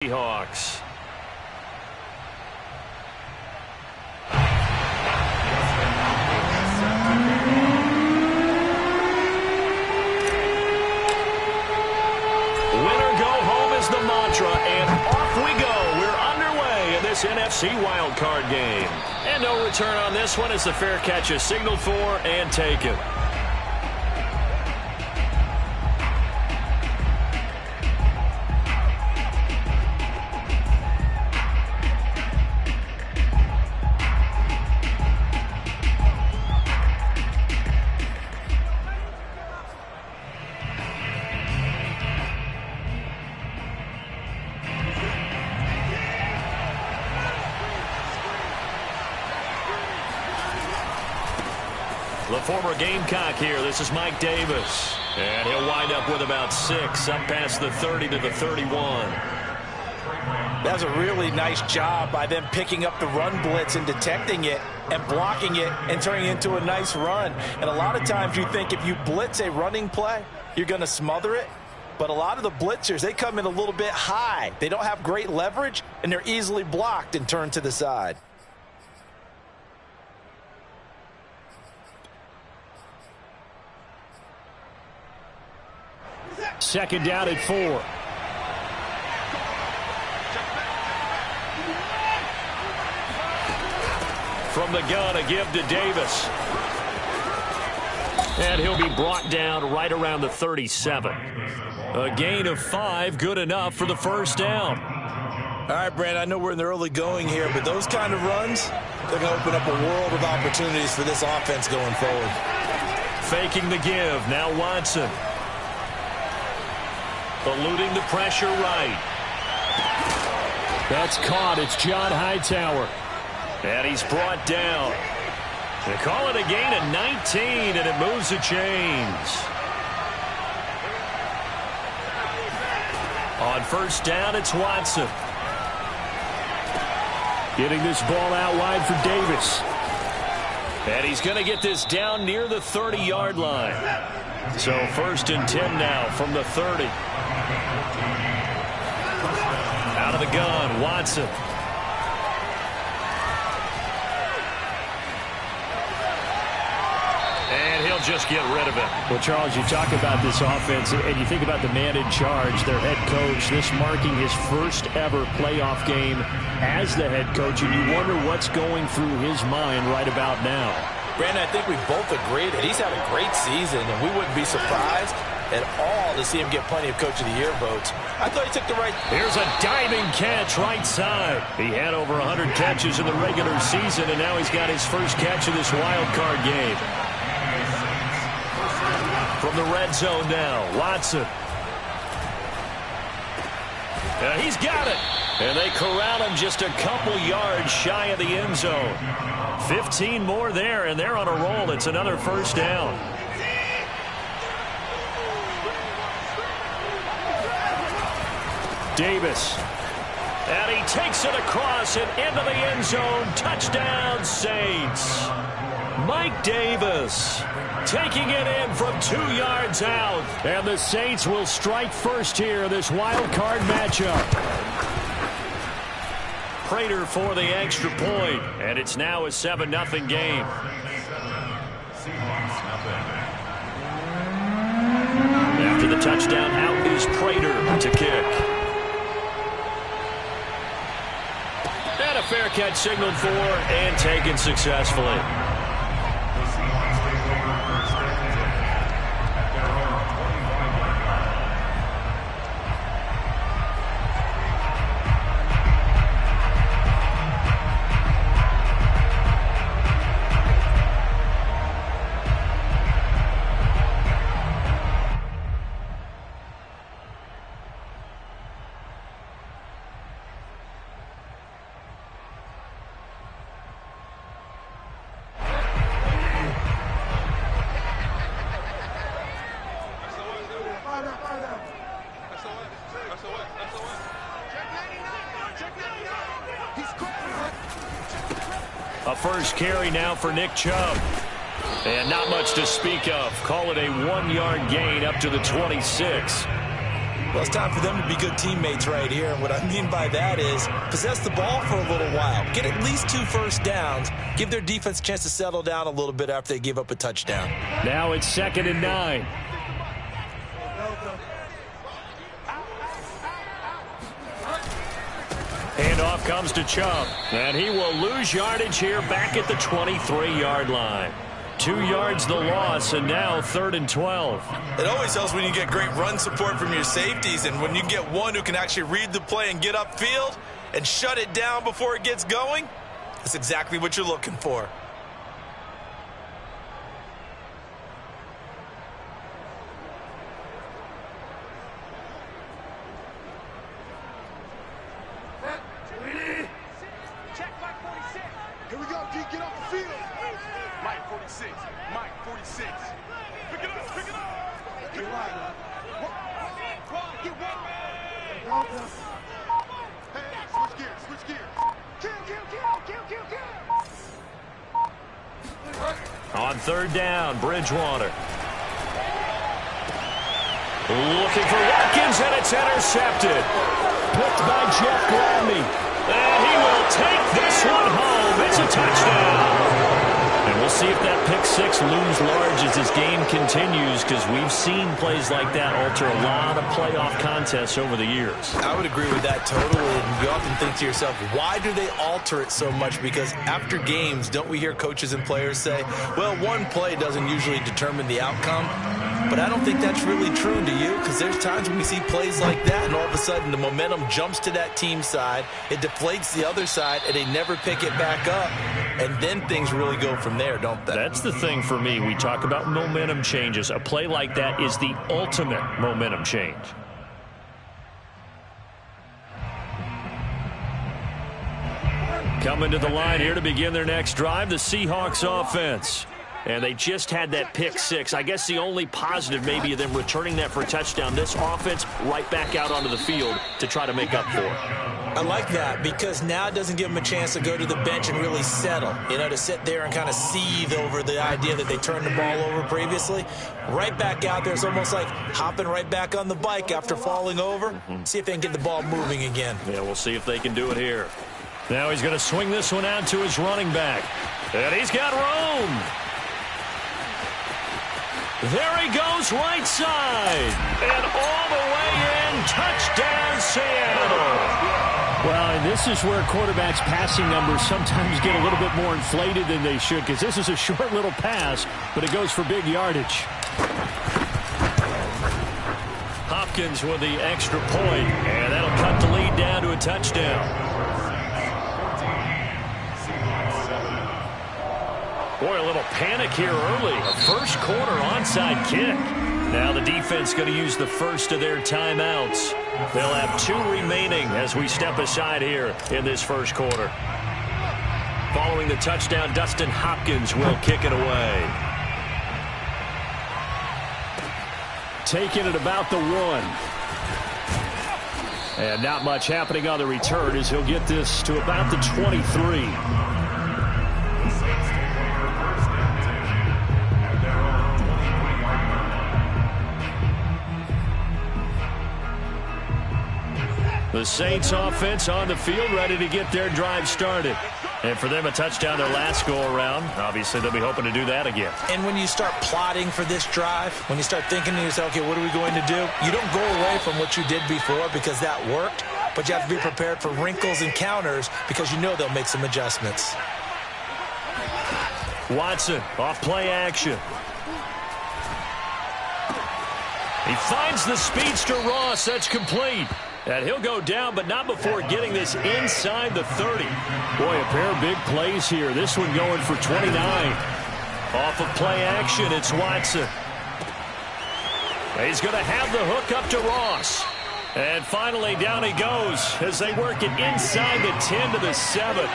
Seahawks. Winner go home is the mantra, and off we go. We're underway in this NFC wildcard game. And no return on this one as the fair catch is signaled for and taken. The former Gamecock here. This is Mike Davis. And he'll wind up with about 6, up past the 30 to the 31. That's a really nice job by them picking up the run blitz and detecting it and blocking it and turning it into a nice run. And a lot of times you think if you blitz a running play, you're going to smother it. But a lot of the blitzers, they come in a little bit high. They don't have great leverage, and they're easily blocked and turned to the side. Second down at 4. From the gun, a give to Davis. And he'll be brought down right around the 37. A gain of 5, good enough for the first down. All right, Brandon, I know we're in the early going here, but those kind of runs, they're going to open up a world of opportunities for this offense going forward. Faking the give, now Watson. Eluding the pressure right. That's caught. It's John Hightower. And he's brought down. They call it a gain of 19, and it moves the chains. On first down, it's Watson. Getting this ball out wide for Davis. And he's going to get this down near the 30-yard line. So first and 10 now from the 30. Out of the gun, Watson. And he'll just get rid of it. Well, Charles, you talk about this offense, and you think about the man in charge, their head coach, this marking his first ever playoff game as the head coach, and you wonder what's going through his mind right about now. Brandon, I think we both agree that he's had a great season, and we wouldn't be surprised at all to see him get plenty of Coach of the Year votes. I thought he took the right... Here's a diving catch right side. He had over 100 catches in the regular season, and now he's got his first catch of this wild card game. From the red zone now, Watson. He's got it. And they corral him just a couple yards shy of the end zone. 15 more there, and they're on a roll. It's another first down. Davis. And he takes it across and into the end zone. Touchdown, Saints. Mike Davis taking it in from 2 yards out. And the Saints will strike first here in this wild card matchup. Prater for the extra point, and it's now a 7-0 game. After the touchdown, out is Prater to kick. And a fair catch signaled for and taken successfully. A first carry now for Nick Chubb. And not much to speak of. Call it a 1-yard gain up to the 26. Well, it's time for them to be good teammates right here. And what I mean by that is possess the ball for a little while. Get at least 2 first downs. Give their defense a chance to settle down a little bit after they give up a touchdown. Now it's 2nd and 9. Handoff comes to Chubb. And he will lose yardage here back at the 23-yard line. 2 yards the loss, and now 3rd and 12. It always helps when you get great run support from your safeties, and when you get one who can actually read the play and get upfield and shut it down before it gets going, that's exactly what you're looking for. Check Mike 46. Here we go, D. Get off the field. Mike 46. Mike 46. Pick it up. Pick it up. Get right. Get one. Hey, switch gears. Switch gears. Kill. On 3rd down, Bridgewater. Looking for Watkins, and it's intercepted. Picked by Jeff Gladney. And he will take this one home. It's a touchdown. And we'll see if that pick 6 looms large as this game continues, because we've seen plays like that alter a lot of playoff contests over the years. I would agree with that totally. And you often think to yourself, why do they alter it so much? Because after games, don't we hear coaches and players say, well, one play doesn't usually determine the outcome? But I don't think that's really true, do you? Because there's times when we see plays like that, and all of a sudden the momentum jumps to that team side, it deflates the other side, and they never pick it back up, and then things really go from there, don't they? That's the thing for me. We talk about momentum changes. A play like that is the ultimate momentum change. Coming to the line here to begin their next drive, the Seahawks offense. And they just had that pick 6. I guess the only positive maybe of them returning that for a touchdown. This offense right back out onto the field to try to make up for it. I like that, because now it doesn't give them a chance to go to the bench and really settle, to sit there and kind of seethe over the idea that they turned the ball over previously. Right back out there, it's almost like hopping right back on the bike after falling over. See if they can get the ball moving again. Yeah, we'll see if they can do it here. Now he's going to swing this one out to his running back. And he's got room. There he goes, right side. And all the way in, touchdown Seattle. Well, and this is where quarterbacks' passing numbers sometimes get a little bit more inflated than they should, because this is a short little pass, but it goes for big yardage. Hopkins with the extra point, and that'll cut the lead down to a touchdown. Boy, a little panic here early. A first quarter onside kick. Now the defense going to use the first of their timeouts. They'll have 2 remaining as we step aside here in this first quarter. Following the touchdown, Dustin Hopkins will kick it away. Taking it about the 1. And not much happening on the return as he'll get this to about the 23. The Saints offense on the field, ready to get their drive started. And for them, a touchdown their last go-around. Obviously, they'll be hoping to do that again. And when you start plotting for this drive, when you start thinking to yourself, okay, what are we going to do? You don't go away from what you did before because that worked, but you have to be prepared for wrinkles and counters because you know they'll make some adjustments. Watson, off play action. He finds the speedster Ross. That's complete. And he'll go down, but not before getting this inside the 30. Boy, a pair of big plays here. This one going for 29. Off of play action, it's Watson. He's going to have the hook up to Ross. And finally, down he goes as they work it inside the 10 to the 7.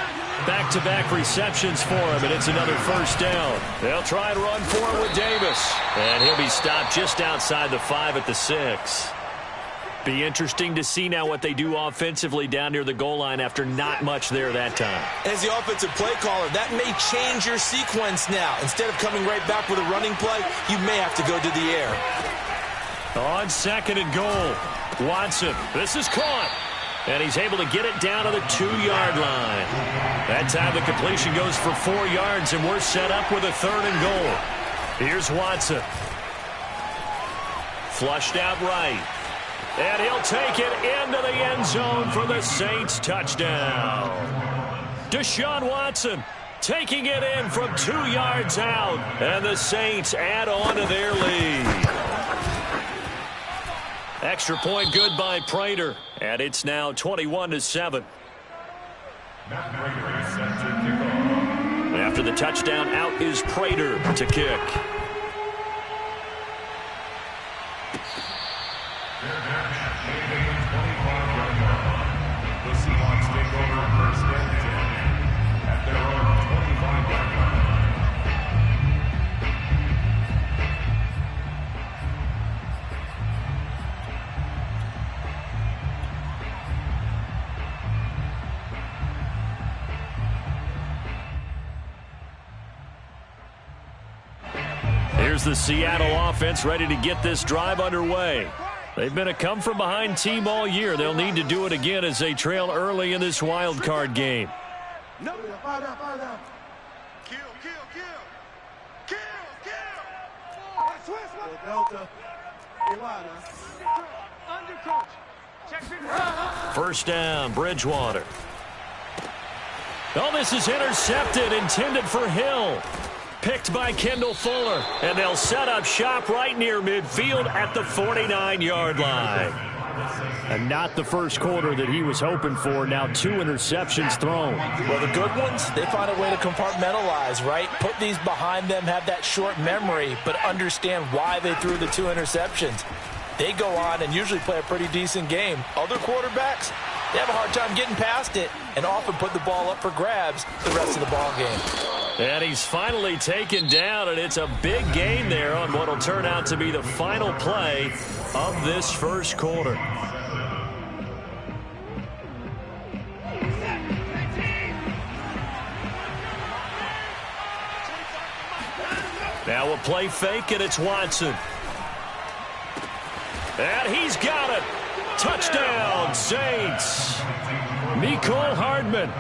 Back-to-back receptions for him, and it's another first down. They'll try and run for it with Davis. And he'll be stopped just outside the 5 at the 6. Be interesting to see now what they do offensively down near the goal line after not much there that time. As the offensive play caller, that may change your sequence now. Instead of coming right back with a running play, you may have to go to the air. On 2nd and goal, Watson. This is caught. And he's able to get it down to the 2-yard line. That time the completion goes for 4 yards, and we're set up with a 3rd and goal. Here's Watson. Flushed out right. And he'll take it into the end zone for the Saints touchdown. Deshaun Watson taking it in from 2 yards out. And the Saints add on to their lead. Extra point good by Prater. And it's now 21-7. After the touchdown, out is Prater to kick. The Seahawks take over first and 10 at their own 25-yard line. Here's the Seattle offense ready to get this drive underway. They've been a come-from-behind team all year. They'll need to do it again as they trail early in this wild card game. Kill, kill, kill. Kill, kill. Delta. Under coach. Check. First down, Bridgewater. Oh, this is intercepted, intended for Hill. Picked by Kendall Fuller, and they'll set up shop right near midfield at the 49-yard line. And not the first quarter that he was hoping for. Now 2 interceptions thrown. Well, the good ones, they find a way to compartmentalize, right? Put these behind them, have that short memory, but understand why they threw the 2 interceptions. They go on and usually play a pretty decent game. Other quarterbacks, they have a hard time getting past it and often put the ball up for grabs the rest of the ball game. And he's finally taken down, and it's a big gain there on what will turn out to be the final play of this first quarter. Now we'll play fake, and it's Watson. And he's got it. Touchdown, Saints. Mecole Hardman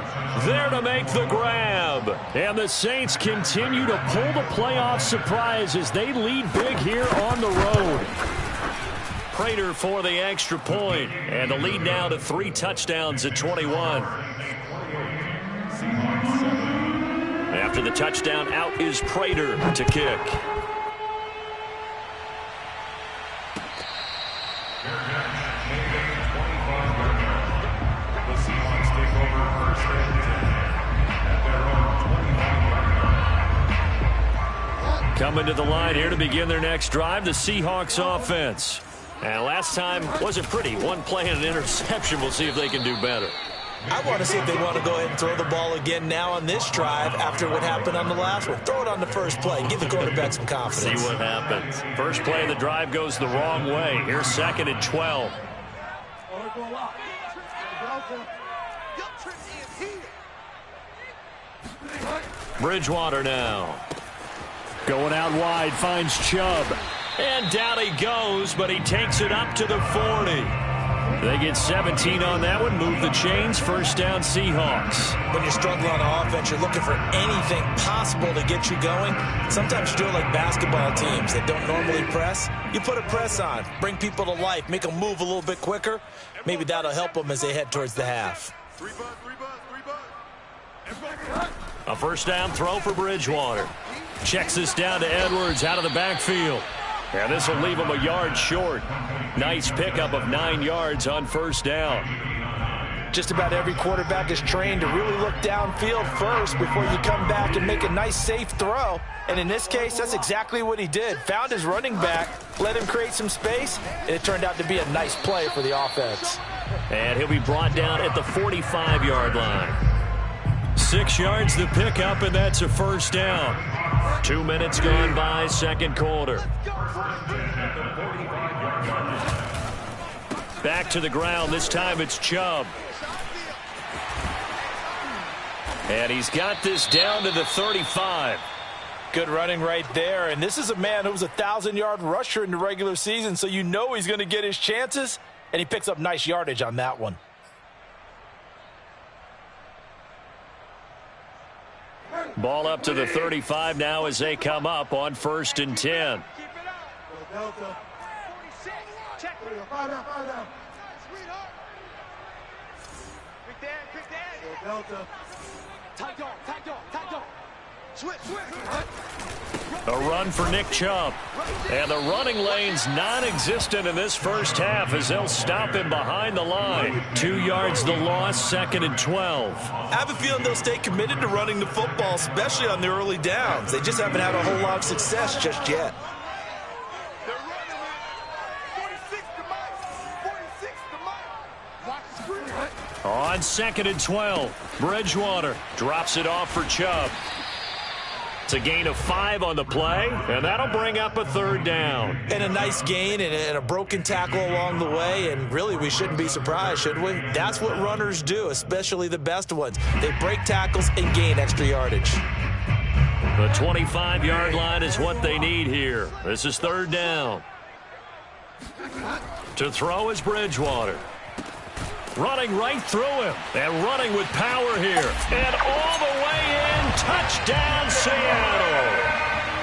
there to make the grab. And the Saints continue to pull the playoff surprise as they lead big here on the road. Prater for the extra point. And the lead now to 3 touchdowns at 21. After the touchdown, out is Prater to kick. Coming to the line here to begin their next drive, the Seahawks offense. And last time wasn't pretty. One play and an interception. We'll see if they can do better. I want to see if they want to go ahead and throw the ball again now on this drive after what happened on the last one. Throw it on the first play. Give the quarterback some confidence. See what happens. First play of the drive goes the wrong way. Here's 2nd and 12. Bridgewater now. Going out wide, finds Chubb. And down he goes, but he takes it up to the 40. They get 17 on that one, move the chains, first down Seahawks. When you're struggling on offense, you're looking for anything possible to get you going. Sometimes you do it like basketball teams that don't normally press. You put a press on, bring people to life, make them move a little bit quicker. Maybe that'll help them as they head towards the half. A first down throw for Bridgewater. Checks this down to Edwards out of the backfield. And this will leave him a yard short. Nice pickup of 9 yards on first down. Just about every quarterback is trained to really look downfield first before you come back and make a nice, safe throw. And in this case, that's exactly what he did. Found his running back, let him create some space, and it turned out to be a nice play for the offense. And he'll be brought down at the 45-yard line. 6 yards to pick up, and that's a first down. 2 minutes gone by, second quarter. Back to the ground. This time it's Chubb. And he's got this down to the 35. Good running right there. And this is a man who was a 1,000-yard rusher in the regular season, so you know he's going to get his chances, and he picks up nice yardage on that one. Ball up to the 35 now as they come up on 1st and 10. A run for Nick Chubb. And the running lane's non-existent in this first half as they'll stop him behind the line. 2 yards the loss, 2nd and 12. I have a feeling they'll stay committed to running the football, especially on the early downs. They just haven't had a whole lot of success just yet. On 2nd and 12, Bridgewater drops it off for Chubb. It's a gain of 5 on the play, and that'll bring up a 3rd down. And a nice gain and a broken tackle along the way, and really we shouldn't be surprised, should we? That's what runners do, especially the best ones. They break tackles and gain extra yardage. The 25-yard line is what they need here. This is 3rd down. To throw is Bridgewater. Running right through him, and running with power here. And all the way in, touchdown Seattle.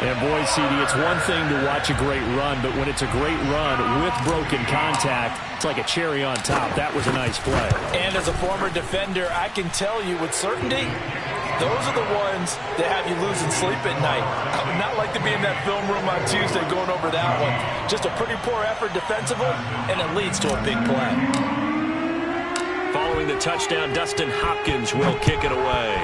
And boy, CD, it's one thing to watch a great run, but when it's a great run with broken contact, it's like a cherry on top. That was a nice play. And as a former defender, I can tell you with certainty, those are the ones that have you losing sleep at night. I would not like to be in that film room on Tuesday going over that one. Just a pretty poor effort defensively, and it leads to a big play. Following the touchdown, Dustin Hopkins will kick it away.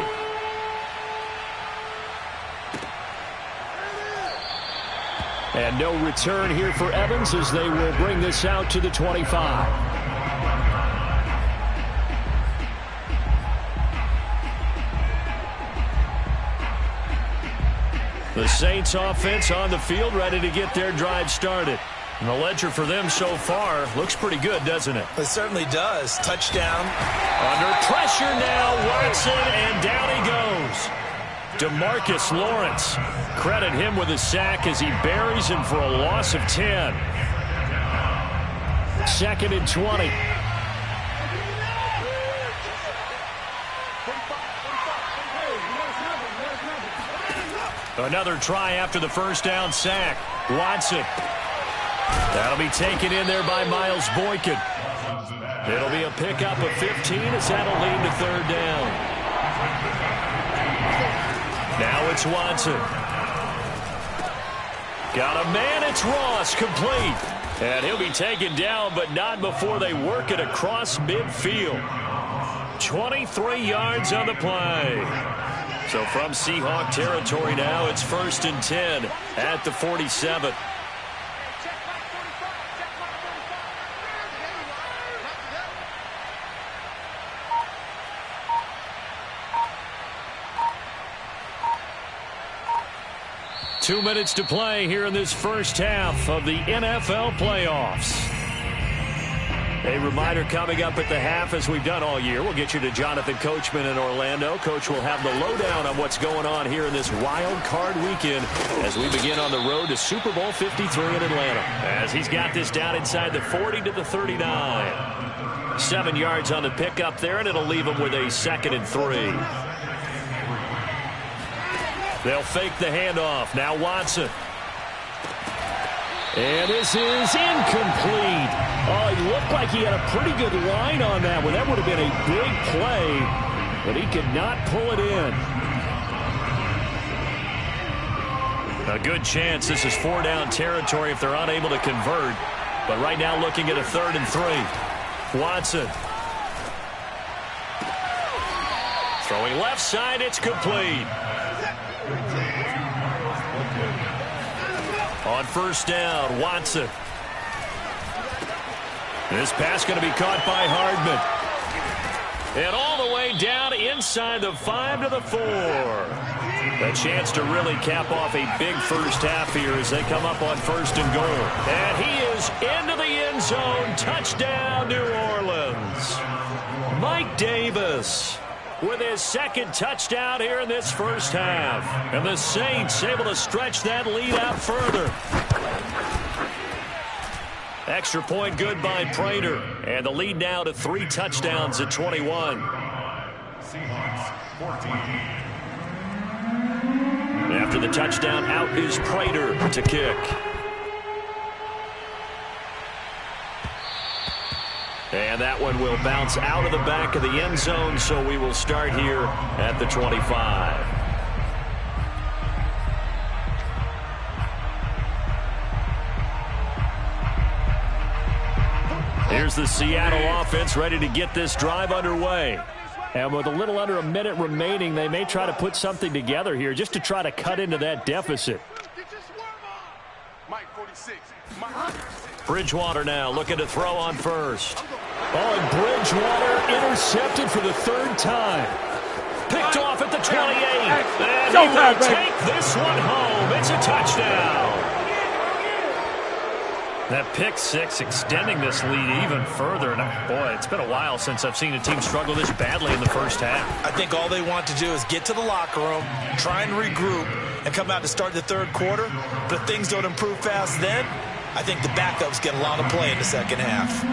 And no return here for Evans as they will bring this out to the 25. The Saints offense on the field, ready to get their drive started. And the ledger for them so far looks pretty good, doesn't it? It certainly does. Touchdown. Under pressure now, Watson, and down he goes. DeMarcus Lawrence. Credit him with a sack as he buries him for a loss of 10. 2nd and 20. Another try after the first down sack. Watson. That'll be taken in there by Miles Boykin. It'll be a pickup of 15 as that'll lead to 3rd down. Now it's Watson. Got a man, it's Ross, complete. And he'll be taken down, but not before they work it across midfield. 23 yards on the play. So from Seahawk territory now, it's 1st and 10 at the 47. Two minutes to play here in this first half of the NFL playoffs. A reminder coming up at the half, as we've done all year. We'll get you to Jonathan Coachman in Orlando. Coach will have the lowdown on what's going on here in this wild card weekend as we begin on the road to Super Bowl 53 in Atlanta. As he's got this down inside the 40 to the 39. 7 yards on the pickup there, and it'll leave him with a 2nd and 3. They'll fake the handoff. Now Watson. And this is incomplete. Oh, he looked like he had a pretty good line on that one. That would have been a big play, but he could not pull it in. A good chance this is 4-down territory if they're unable to convert. But right now looking at a 3rd and 3. Watson. Throwing left side, it's complete. On 1st down, Watson. This pass going to be caught by Hardman. And all the way down inside the 5 to the 4. A chance to really cap off a big first half here as they come up on 1st and goal. And he is into the end zone. Touchdown, New Orleans. Mike Davis. with his second touchdown here in this first half. And the Saints able to stretch that lead out further. Extra point good by Prater. And the lead now to 3 touchdowns at 21. Seahawks 14. After the touchdown, out is Prater to kick. And that one will bounce out of the back of the end zone, so we will start here at the 25. Here's the Seattle offense ready to get this drive underway. And with a little under a minute remaining, they may try to put something together here just to try to cut into that deficit. Mike 46. Bridgewater now looking to throw on first. Oh, and Bridgewater intercepted for the 3rd time. Picked off at the 28. And he will take this one home. It's a touchdown. That pick 6 extending this lead even further. And boy, it's been a while since I've seen a team struggle this badly in the first half. I think all they want to do is get to the locker room, try and regroup, and come out to start the 3rd quarter. But if things don't improve fast then, I think the backups get a lot of play in the second half.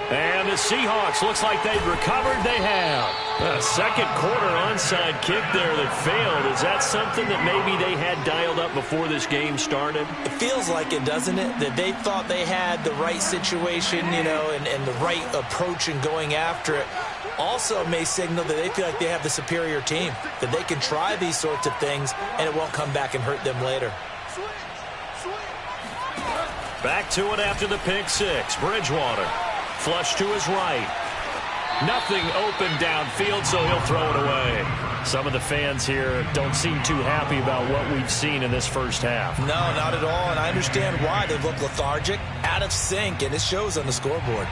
And the Seahawks, looks like they've recovered. They have. A second quarter onside kick there that failed. Is that something that maybe they had dialed up before this game started? It feels like it, doesn't it? That they thought they had the right situation, you know, and the right approach in going after it. Also may signal that they feel like they have the superior team, that they can try these sorts of things and it won't come back and hurt them later. Back to it after the pick 6. Bridgewater. Flush to his right. Nothing open downfield, so he'll throw it away. Some of the fans here don't seem too happy about what we've seen in this first half. No, not at all, and I understand why. They look lethargic, out of sync, and it shows on the scoreboard.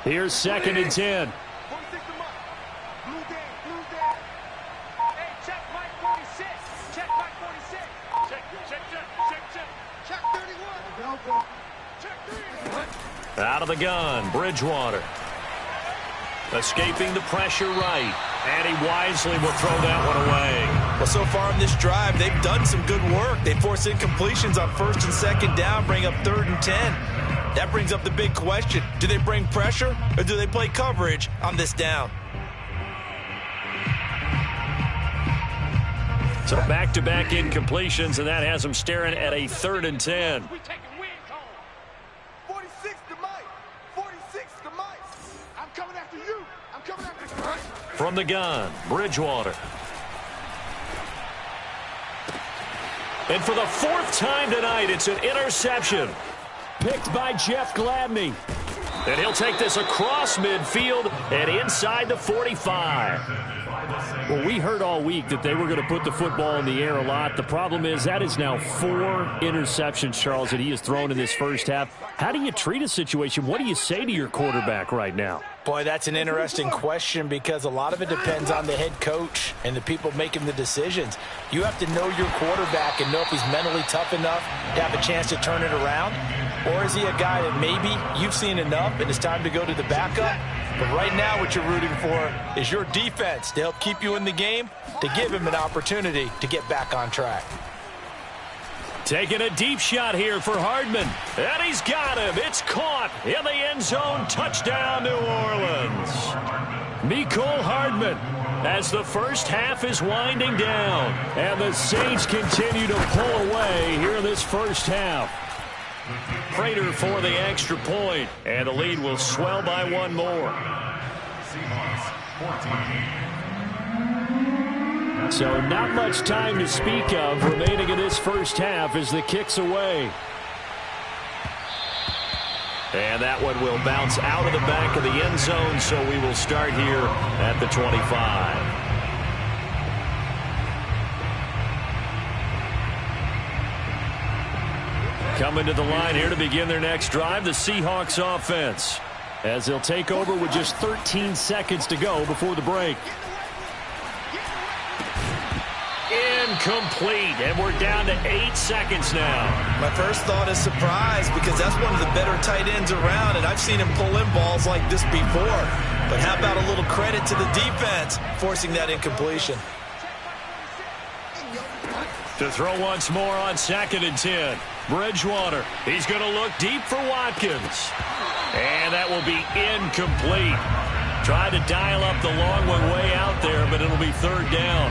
Here's 2nd and 10. 46 to Mike. Blue down. Hey, check Mike 46. Check Mike 46. Check 31. Check 3. Out of the gun, Bridgewater. Escaping the pressure right. And he wisely will throw that one away. Well, so far in this drive, they've done some good work. They force incompletions on 1st and 2nd down, bring up 3rd and 10. That brings up the big question. Do they bring pressure or do they play coverage on this down? So back-to-back incompletions, and that has them staring at a 3rd and 10. We taking wins home. 46 to Mike. 46 to Mike. I'm coming after you. I'm coming after you. From the gun, Bridgewater. And for the 4th time tonight, it's an interception. Picked by Jeff Gladney. And he'll take this across midfield and inside the 45. Well, we heard all week that they were going to put the football in the air a lot. The problem is that is now 4 interceptions, Charles, that he has thrown in this first half. How do you treat a situation? What do you say to your quarterback right now? Boy, that's an interesting question because a lot of it depends on the head coach and the people making the decisions. You have to know your quarterback and know if he's mentally tough enough to have a chance to turn it around. Or is he a guy that maybe you've seen enough and it's time to go to the backup? But right now what you're rooting for is your defense to help keep you in the game, to give him an opportunity to get back on track. Taking a deep shot here for Hardman. And he's got him. It's caught in the end zone. Touchdown, New Orleans. Mecole Hardman as the first half is winding down. And the Saints continue to pull away here in this first half. Prater for the extra point. And the lead will swell by 1 more. Seahawks 14. So not much time to speak of remaining in this first half as the kick's away. And that one will bounce out of the back of the end zone, so we will start here at the 25. Coming to the line here to begin their next drive, the Seahawks offense, as they'll take over with just 13 seconds to go before the break. Incomplete, and we're down to 8 seconds now. My first thought is surprise, because that's one of the better tight ends around, and I've seen him pull in balls like this before. But how about a little credit to the defense forcing that incompletion? To throw once more on 2nd and 10. Bridgewater, he's going to look deep for Watkins. And that will be incomplete. Tried to dial up the long one way out there, but it'll be 3rd down.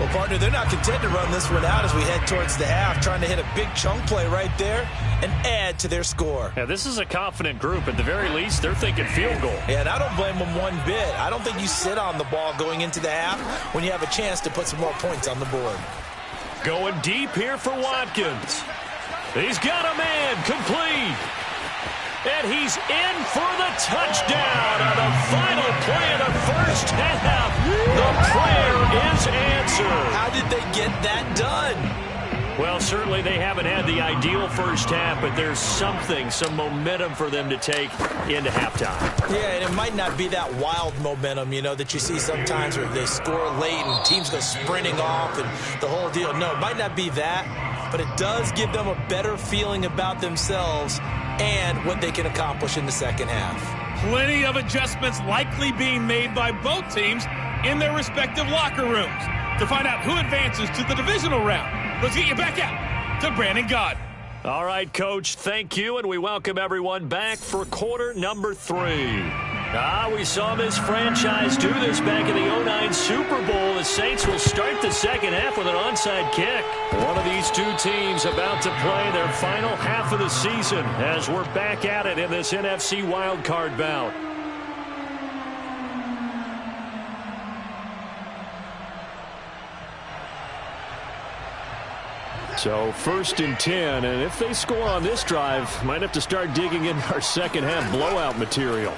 Well, partner, they're not content to run this one out as we head towards the half, trying to hit a big chunk play right there and add to their score. Yeah, this is a confident group. At the very least, they're thinking field goal. Yeah, and I don't blame them one bit. I don't think you sit on the ball going into the half when you have a chance to put some more points on the board. Going deep here for Watkins. He's got a man, complete. And he's in for the touchdown on the final play of the first half. The prayer is answered. How did they get that done? Well, certainly they haven't had the ideal first half, but there's something, some momentum for them to take into halftime. Yeah, and it might not be that wild momentum, you know, that you see sometimes where they score late and teams go sprinting off and the whole deal. No, it might not be that, but it does give them a better feeling about themselves and what they can accomplish in the second half. Plenty of adjustments likely being made by both teams in their respective locker rooms. To find out who advances to the divisional round, let's get you back out to Brandon Gaudin. All right, Coach, thank you, and we welcome everyone back for quarter number 3. We saw this franchise do this back in the 2009 Super Bowl. The Saints will start the second half with an onside kick. One of these two teams about to play their final half of the season as we're back at it in this NFC wildcard bout. So 1st and 10, and if they score on this drive, might have to start digging into our second half blowout material.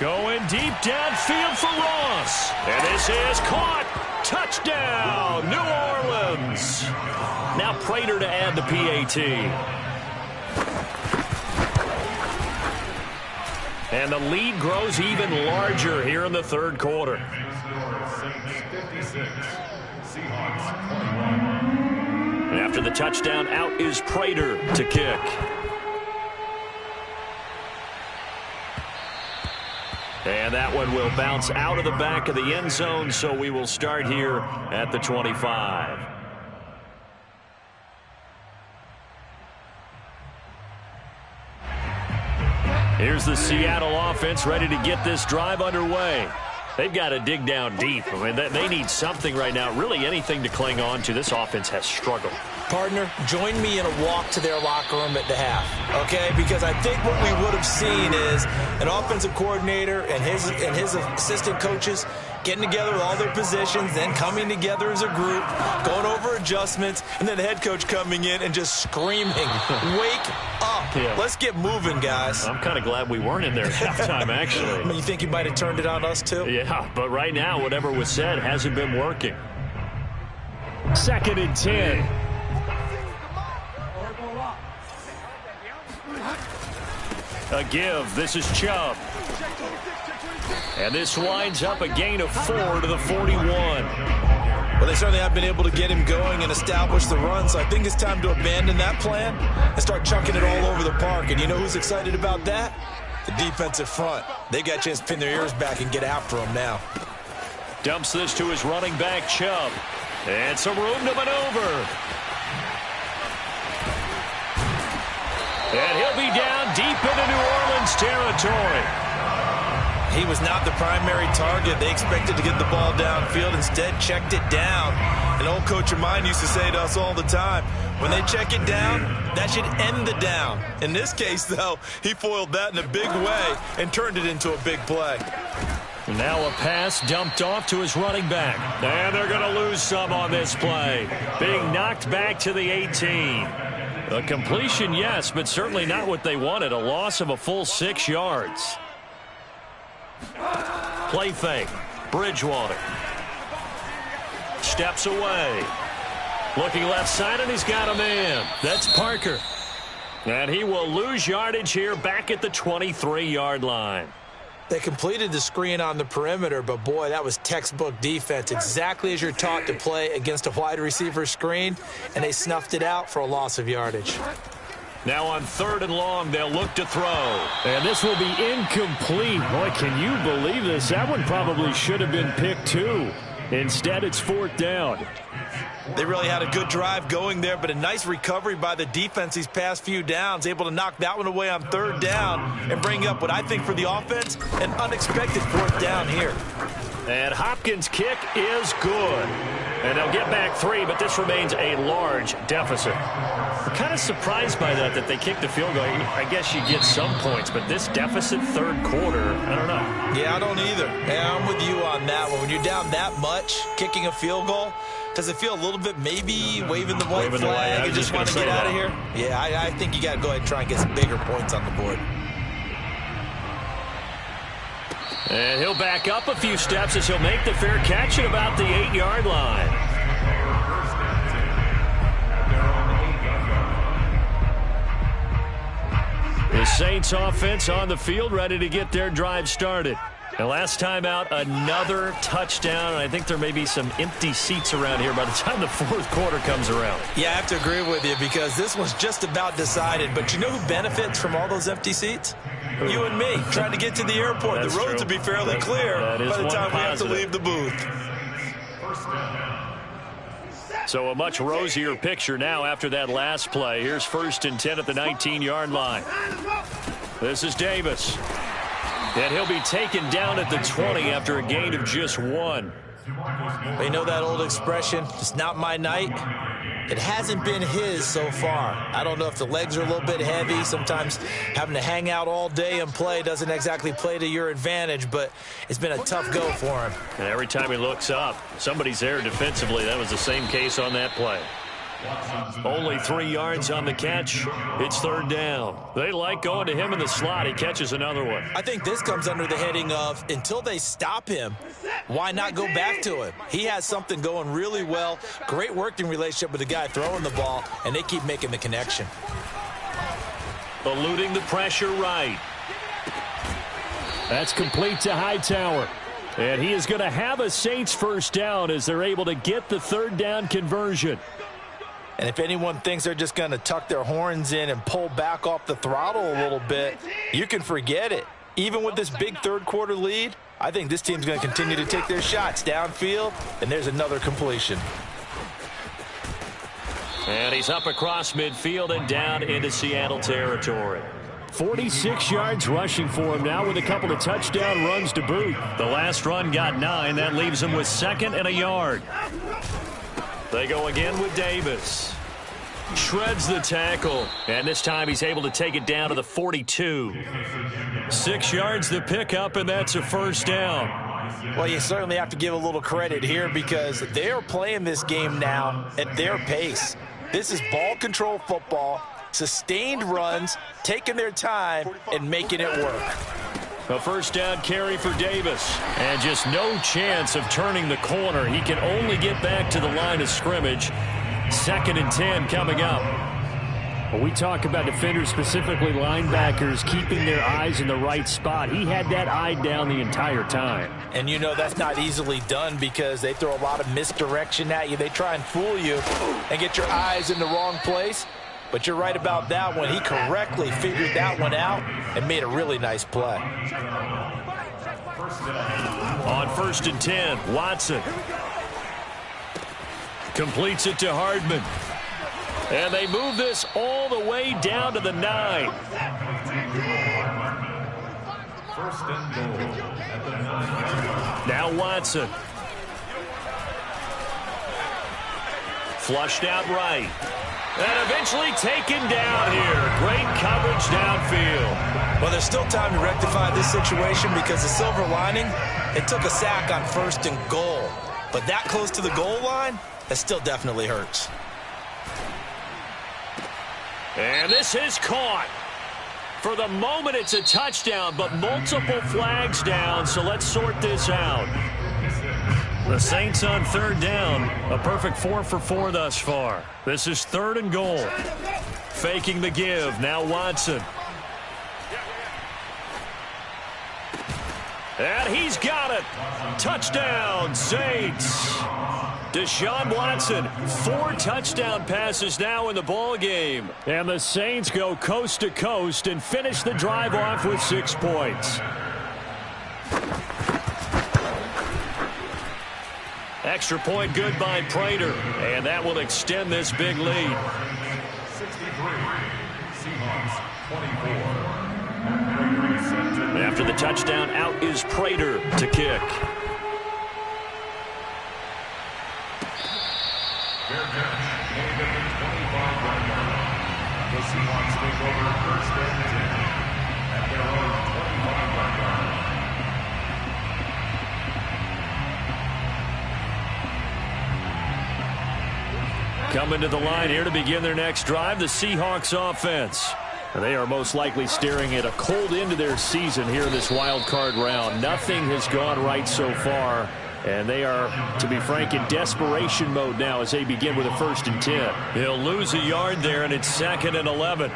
Going deep downfield for Ross. And this is caught. Touchdown, New Orleans. Now Prater to add the PAT. And the lead grows even larger here in the 3rd quarter. And after the touchdown, out is Prater to kick. And that one will bounce out of the back of the end zone, so we will start here at the 25. Here's the Seattle offense ready to get this drive underway. They've got to dig down deep. I mean, they need something right now, really anything to cling on to. This offense has struggled. Partner, join me in a walk to their locker room at the half, okay? Because I think what we would have seen is an offensive coordinator and his assistant coaches getting together with all their positions, then coming together as a group, going over adjustments, and then the head coach coming in and just screaming, wake up. Yeah. Let's get moving, guys. I'm kind of glad we weren't in there at halftime, actually. I mean, you think he might have turned it on us, too? Yeah, but right now, whatever was said hasn't been working. 2nd and 10. A give. This is Chubb. And this winds up a gain of 4 to the 41. Well, they certainly have been able to get him going and establish the run, so I think it's time to abandon that plan and start chucking it all over the park. And you know who's excited about that? The defensive front. They got a chance to pin their ears back and get after him now. Dumps this to his running back, Chubb. And some room to maneuver. And he'll be down deep into New Orleans territory. He was not the primary target. They expected to get the ball downfield. Instead, checked it down. An old coach of mine used to say to us all the time, when they check it down, that should end the down. In this case, though, he foiled that in a big way and turned it into a big play. Now a pass dumped off to his running back. And they're going to lose some on this play. Being knocked back to the 18. A completion, yes, but certainly not what they wanted. A loss of a full 6 yards. Play fake. Bridgewater. Steps away. Looking left side, and he's got a man. That's Parker. And he will lose yardage here back at the 23-yard line. They completed the screen on the perimeter, but, boy, that was textbook defense, exactly as you're taught to play against a wide receiver screen, and they snuffed it out for a loss of yardage. Now on 3rd and long, they'll look to throw. And this will be incomplete. Boy, can you believe this? That one probably should have been picked too. Instead, it's 4th down. They really had a good drive going there, but a nice recovery by the defense these past few downs, able to knock that one away on 3rd down and bring up what I think for the offense, an unexpected 4th down here. And Hopkins' kick is good. And they'll get back 3, but this remains a large deficit. I'm kind of surprised by that they kicked the field goal. I guess you get some points, but this deficit 3rd quarter, I don't know. Yeah, I don't either. Yeah, I'm with you on that one. When you're down that much, kicking a field goal, does it feel a little bit maybe waving the white flag and just want to get out of here? Yeah, I think you got to go ahead and try and get some bigger points on the board. And he'll back up a few steps as he'll make the fair catch at about the 8-yard line. The Saints offense on the field, ready to get their drive started. And last time out, another touchdown. I think there may be some empty seats around here by the time the 4th quarter comes around. Yeah, I have to agree with you because this one's just about decided. But you know who benefits from all those empty seats? You and me, trying to get to the airport. That's the roads will be fairly clear by the time we have to leave the booth. So a much rosier picture now after that last play. Here's 1st and 10 at the 19-yard line. This is Davis. And he'll be taken down at the 20 after a gain of just 1. You know that old expression, it's not my night? It hasn't been his so far. I don't know if the legs are a little bit heavy. Sometimes having to hang out all day and play doesn't exactly play to your advantage, but it's been a tough go for him. And every time he looks up, somebody's there defensively. That was the same case on that play. Only 3 yards on the catch. It's 3rd down. They like going to him in the slot. He catches another one. I think this comes under the heading of until they stop him, why not go back to him? He has something going really well. Great working relationship with the guy throwing the ball, and they keep making the connection. Eluding the pressure right. That's complete to Hightower. And he is going to have a Saints 1st down as they're able to get the 3rd down conversion. And if anyone thinks they're just going to tuck their horns in and pull back off the throttle a little bit, you can forget it. Even with this big 3rd quarter lead, I think this team's going to continue to take their shots downfield, and there's another completion. And he's up across midfield and down into Seattle territory. 46 yards rushing for him now with a couple of touchdown runs to boot. The last run got 9. That leaves him with 2nd and a yard. They go again with Davis. Shreds the tackle. And this time he's able to take it down to the 42. 6 yards the pickup, and that's a 1st down. Well, you certainly have to give a little credit here because they're playing this game now at their pace. This is ball control football, sustained runs, taking their time, and making it work. A 1st down carry for Davis. And just no chance of turning the corner. He can only get back to the line of scrimmage. 2nd and 10 coming up. When we talk about defenders, specifically linebackers, keeping their eyes in the right spot, he had that eye down the entire time. And you know that's not easily done because they throw a lot of misdirection at you. They try and fool you and get your eyes in the wrong place. But you're right about that one. He correctly figured that one out and made a really nice play. On 1st and 10, Watson completes it to Hardman. And they move this all the way down to the 9. 1st and goal at the 9. Now Watson. Flushed out right. And eventually taken down here. Great coverage downfield. Well, there's still time to rectify this situation because the silver lining, it took a sack on 1st and goal. But that close to the goal line, that still definitely hurts. And this is caught. For the moment, it's a touchdown, but multiple flags down, so let's sort this out. The Saints on third down. A perfect 4 for 4 thus far. This is 3rd and goal. Faking the give. Now Watson. And he's got it. Touchdown, Saints. Deshaun Watson, 4 touchdown passes now in the ball game. And the Saints go coast to coast and finish the drive off with 6 points. Extra point good by Prater. And that will extend this big lead. 63, Seahawks 24. After the touchdown, out is Prater to kick. Fair catch, made at the 25-yard line. The Seahawks take over 1st and 10 at their own 25-yard line. Coming to the line here to begin their next drive, the Seahawks offense. They are most likely staring at a cold end to their season here in this wild card round. Nothing has gone right so far, and they are, to be frank, in desperation mode now as they begin with a 1st and 10. He'll lose a yard there, and it's 2nd and 11.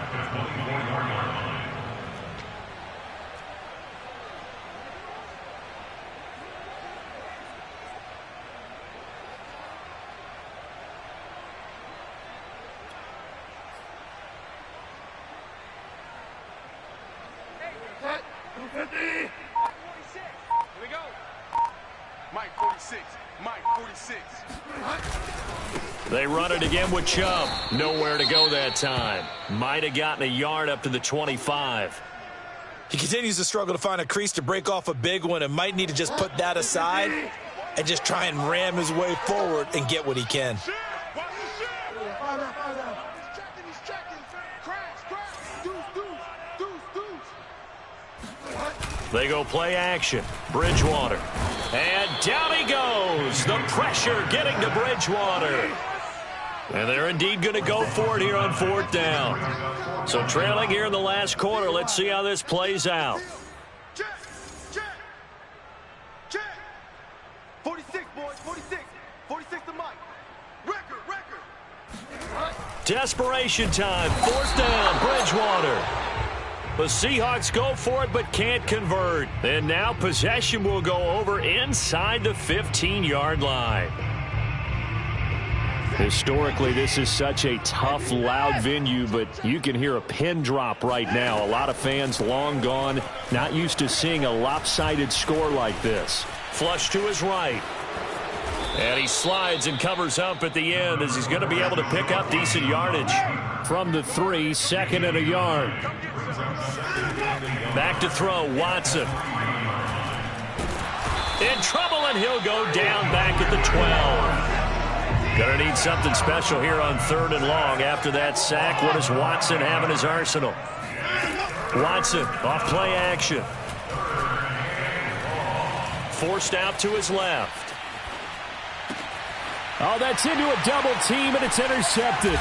They run it again with Chubb. Nowhere to go that time. Might have gotten a yard up to the 25. He continues to struggle to find a crease to break off a big one and might need to just put that aside and just try and ram his way forward and get what he can. They go play action. Bridgewater. And down he goes. The pressure getting to Bridgewater. And they're indeed going to go for it here on 4th down. So trailing here in the last quarter. Let's see how this plays out. Check. 46, boys. 46. 46 to Mike. Record. Desperation time. 4th down. Bridgewater. The Seahawks go for it but can't convert. And now possession will go over inside the 15-yard line. Historically, this is such a tough, loud venue, but you can hear a pin drop right now. A lot of fans long gone, not used to seeing a lopsided score like this. Flush to his right. And he slides and covers up at the end as he's going to be able to pick up decent yardage. From the 3, 2nd and a yard. Back to throw, Watson. In trouble, and he'll go down back at the 12. Gonna need something special here on 3rd and long. After that sack, what does Watson have in his arsenal? Watson off play action. Forced out to his left. Oh, that's into a double team, and it's intercepted.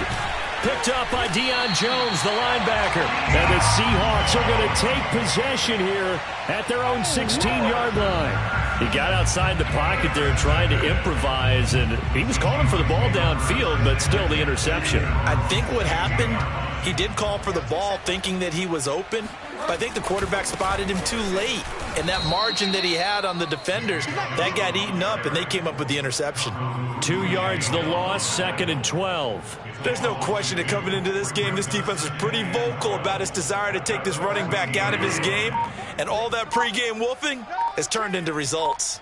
Picked up by Deion Jones, the linebacker. And the Seahawks are going to take possession here at their own 16-yard line. He got outside the pocket there trying to improvise, and he was calling for the ball downfield, but still the interception. I think what happened, he did call for the ball thinking that he was open, but I think the quarterback spotted him too late. And that margin that he had on the defenders, that got eaten up, and they came up with the interception. 2 yards the loss, 2nd and 12. There's no question that coming into this game, this defense was pretty vocal about its desire to take this running back out of his game. And all that pregame wolfing has turned into results.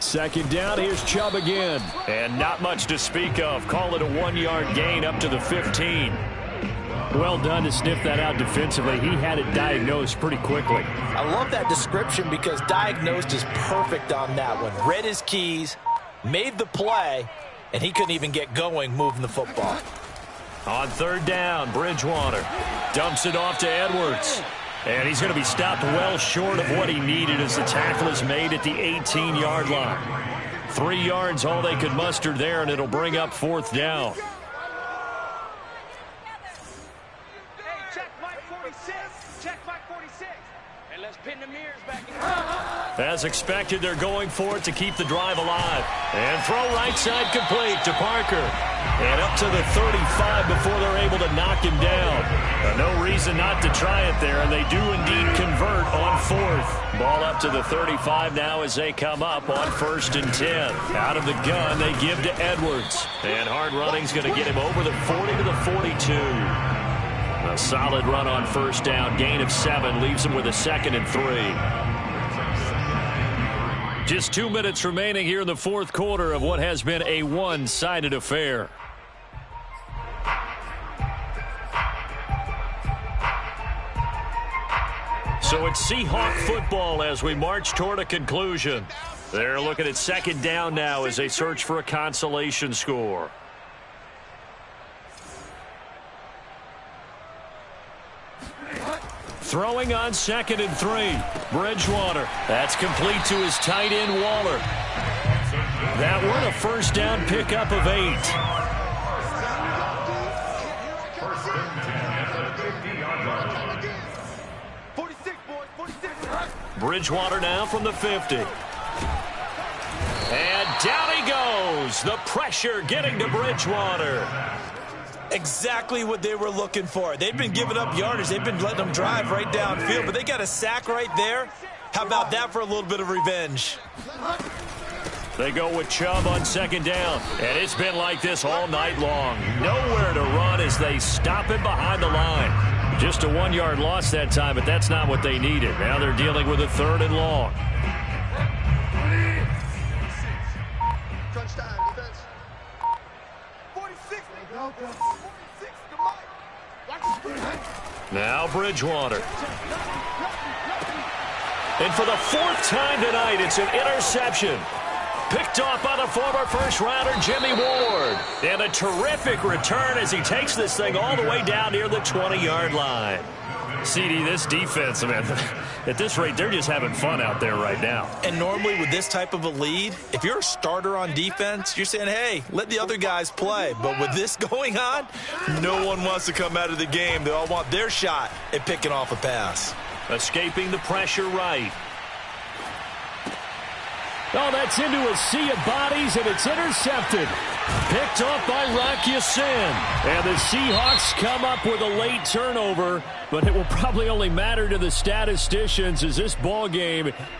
2nd down, here's Chubb again. And not much to speak of. Call it a 1-yard gain up to the 15. Well done to sniff that out defensively. He had it diagnosed pretty quickly. I love that description because diagnosed is perfect on that one. Read his keys, made the play, and he couldn't even get going moving the football. On 3rd down, Bridgewater dumps it off to Edwards. And he's going to be stopped well short of what he needed as the tackle is made at the 18-yard line. 3 yards all they could muster there, and it'll bring up 4th down. Mike 46. Check Mike 46. And let's pin the mirrors back in. As expected, they're going for it to keep the drive alive. And throw right side complete to Parker. And up to the 35 before they're able to knock him down. No reason not to try it there, and they do indeed convert on fourth. Ball up to the 35 now as they come up on 1st and 10. Out of the gun, they give to Edwards. And hard running's going to get him over the 40 to the 42. A solid run on 1st down. Gain of 7 leaves him with a 2nd and 3. Just 2 minutes remaining here in the 4th quarter of what has been a one-sided affair. So it's Seahawk football as we march toward a conclusion. They're looking at 2nd down now as they search for a consolation score. Throwing on 2nd and 3. Bridgewater. That's complete to his tight end, Waller. That one a 1st down pickup of 8. Bridgewater now from the 50. And down he goes. The pressure getting to Bridgewater. Exactly what they were looking for. They've been giving up yardage. They've been letting them drive right downfield, but they got a sack right there. How about that for a little bit of revenge? They go with Chubb on 2nd down, and it's been like this all night long. Nowhere to run as they stop him behind the line. Just a 1-yard loss that time, but that's not what they needed. Now they're dealing with a 3rd and long. Now Bridgewater. And for the 4th time tonight, it's an interception. Picked off by the former first-rounder Jimmy Ward. And a terrific return as he takes this thing all the way down near the 20-yard line. CD, this defense, man, at this rate, they're just having fun out there right now. And normally with this type of a lead, if you're a starter on defense, you're saying, hey, let the other guys play. But with this going on, no one wants to come out of the game. They all want their shot at picking off a pass. Escaping the pressure right. Oh, that's into a sea of bodies, and it's intercepted. Picked off by Rocky Sin. And the Seahawks come up with a late turnover, but it will probably only matter to the statisticians as this ball game